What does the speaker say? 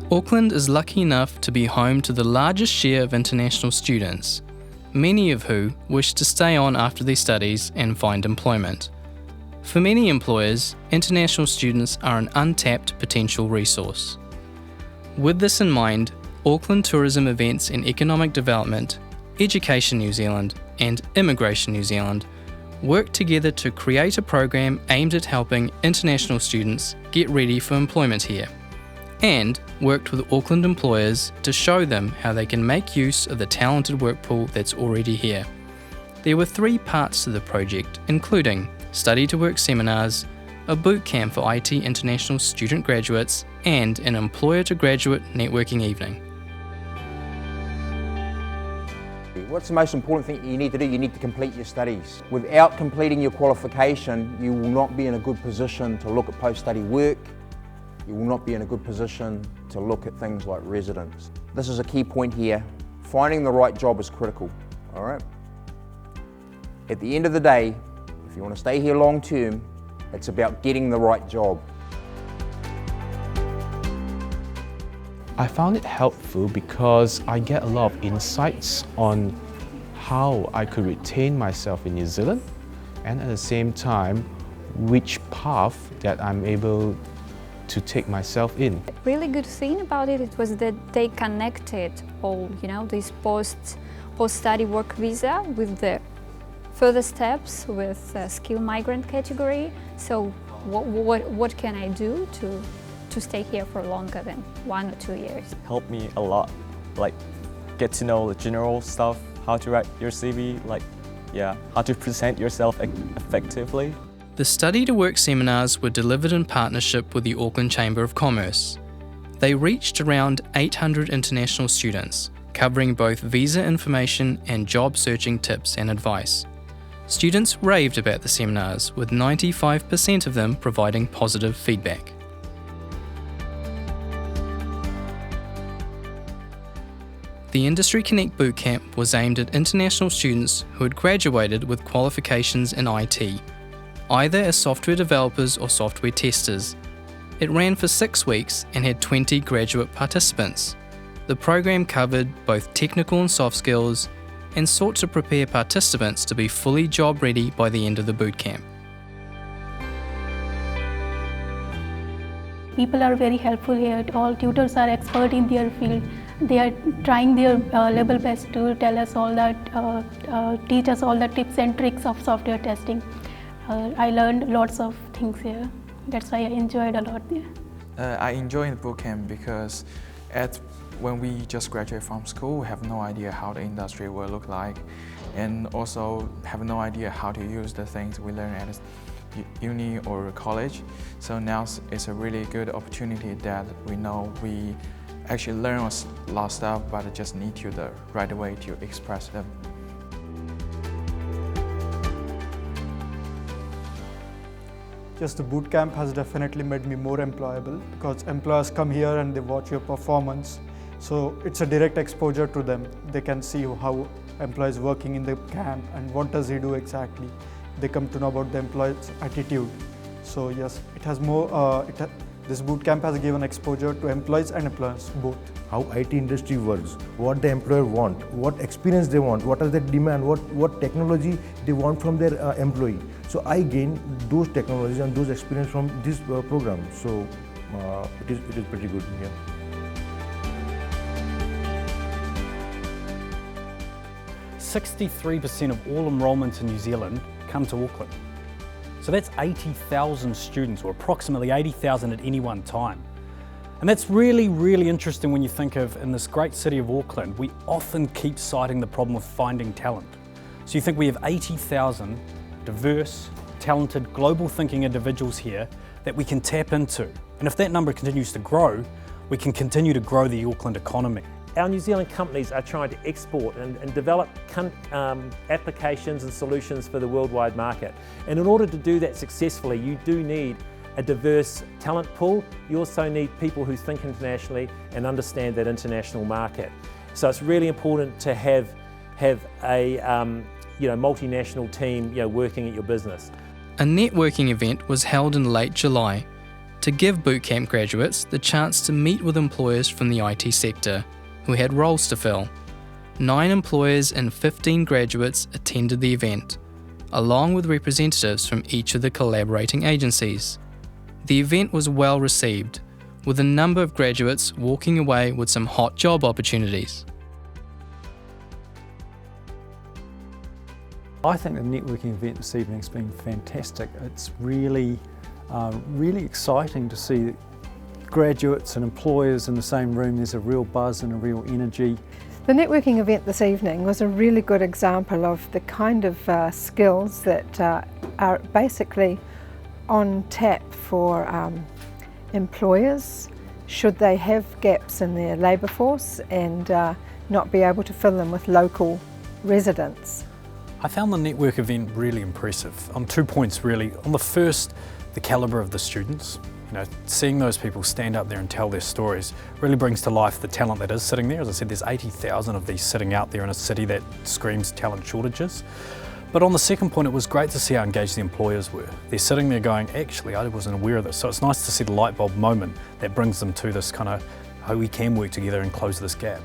Auckland is lucky enough to be home to the largest share of international students, many of who wish to stay on after their studies and find employment. For many employers, international students are an untapped potential resource. With this in mind, Auckland Tourism Events and Economic Development, Education New Zealand and Immigration New Zealand work together to create a program aimed at helping international students get ready for employment here, and worked with Auckland employers to show them how they can make use of the talented work pool that's already here. There were 3 parts to the project, including study to work seminars, a boot camp for IT international student graduates, and an employer to graduate networking evening. What's the most important thing you need to do? You need to complete your studies. Without completing your qualification, you will not be in a good position to look at post-study work. You will not be in a good position to look at things like residence. This is a key point here. Finding the right job is critical, all right? At the end of the day, if you want to stay here long term, it's about getting the right job. I found it helpful because I get a lot of insights on how I could retain myself in New Zealand, and at the same time, which path that I'm able to take myself in. Really good thing about it was that they connected all, this post-study work visa with the further steps with skilled migrant category. So what can I do to stay here for longer than 1 or 2 years? Helped me a lot, like get to know the general stuff, how to write your CV, how to present yourself effectively. The Study to Work seminars were delivered in partnership with the Auckland Chamber of Commerce. They reached around 800 international students, covering both visa information and job searching tips and advice. Students raved about the seminars, with 95% of them providing positive feedback. The Industry Connect Bootcamp was aimed at international students who had graduated with qualifications in IT, either as software developers or software testers. It ran for 6 weeks and had 20 graduate participants. The program covered both technical and soft skills and sought to prepare participants to be fully job ready by the end of the bootcamp. People are very helpful here. All tutors are expert in their field. They are trying their level best to tell us all that, teach us all the tips and tricks of software testing. I learned lots of things here. That's why I enjoyed a lot there. I enjoy the bootcamp because when we just graduate from school, we have no idea how the industry will look like, and also have no idea how to use the things we learn at uni or college. So now it's a really good opportunity that we know we actually learn a lot of stuff, but just need to the right way to express them. Just the bootcamp has definitely made me more employable, because employers come here and they watch your performance. So it's a direct exposure to them. They can see how employees working in the camp and what does he do exactly. They come to know about the employee's attitude. So yes, it has more. This bootcamp has given exposure to employees and employers both. How IT industry works, what the employer want, what experience they want, what are their demand, what technology they want from their employee. So I gain those technologies and those experience from this program. So it is pretty good here. Yeah. 63% of all enrolments in New Zealand come to Auckland. So that's 80,000 students, or approximately 80,000 at any one time. And that's really, really interesting when you think of, in this great city of Auckland, we often keep citing the problem of finding talent. So you think we have 80,000 diverse, talented, global thinking individuals here that we can tap into. And if that number continues to grow, we can continue to grow the Auckland economy. Our New Zealand companies are trying to export and develop applications and solutions for the worldwide market. And in order to do that successfully, you do need a diverse talent pool. You also need people who think internationally and understand that international market. So it's really important to have a multinational team working at your business. A networking event was held in late July. to give bootcamp graduates the chance to meet with employers from the IT sector who had roles to fill. 9 employers and 15 graduates attended the event, along with representatives from each of the collaborating agencies. The event was well received, with a number of graduates walking away with some hot job opportunities. I think the networking event this evening has been fantastic. It's really exciting to see graduates and employers in the same room. There's a real buzz and a real energy. The networking event this evening was a really good example of the kind of skills that are basically on tap for employers should they have gaps in their labour force and not be able to fill them with local residents. I found the network event really impressive on 2 points really. On the first, the calibre of the students. You know, seeing those people stand up there and tell their stories really brings to life the talent that is sitting there. As I said, there's 80,000 of these sitting out there in a city that screams talent shortages. But on the second point, it was great to see how engaged the employers were. They're sitting there going, actually, I wasn't aware of this. So it's nice to see the light bulb moment that brings them to this kind of how we can work together and close this gap.